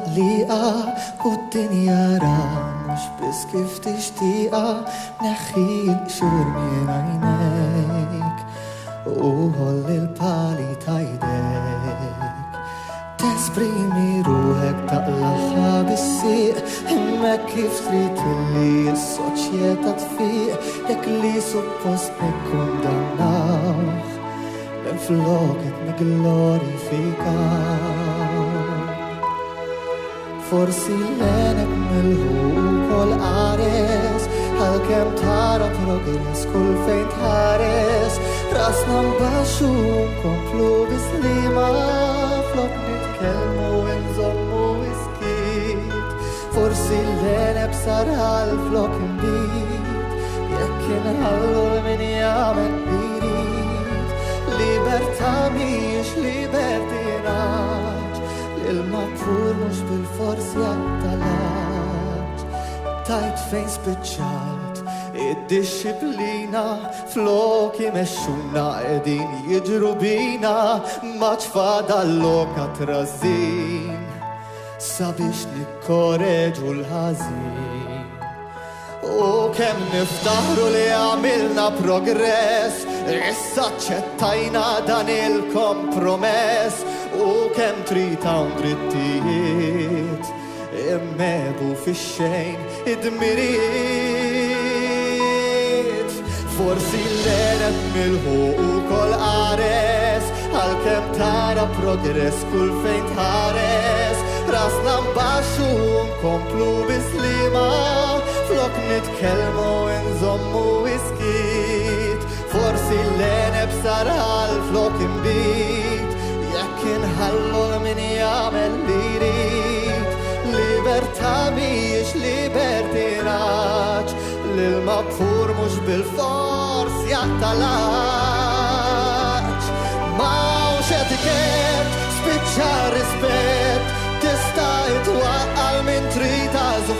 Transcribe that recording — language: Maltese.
ċaqliqa u d-dinja ra mux bis kif tixtiqa neħħi l-qxur minn għajnek u ħolli l-pali tajdek tesprimi ruħek taqlaħħa bis-sieq immek kif trid li s-soċjetà tfiq jekk li suppost nikkundannawh minflok qed nigglorifikaw. Forsi l-għenek mill-ħu kol qares għal-kem tara progress kull fejn tħares rasna mbaxxu nkomplu bislima flok nitkellmu nżommu iskit forsi l-għenek sar għal-flok imbit jekk inħallu min jagħmel irid libertà mhix libertinaġġ il-mapur mux bil-forsi għattalaġ tajt fejn spiċċat id-disciplina flok imexxuna edin jiġru bina maċfada l-loka trażin sabiex nikkoreġu l-ħażin u kemm niftaħru li għamilna progress issa ċettajna dan il-kompromess u kemm trid hawn drittijiet immebu fix-xejn id-dmiriet forsi l-għenet mill-ħu kol qares għal-kemm tara progress kull fejn tħares rasna mbaxxu nkomplu bislima flok nitkellmu nżommu iskit forsi l-għeneb sar għal-flok imbit jekk inħallu min jagħmel li jrid libertà mhijiex libertinaġġ l-maqfur mhux bil-fors jattalaġġ m'hawnx etikett spiċċa rispett tista' jitwaqqal min trid għażu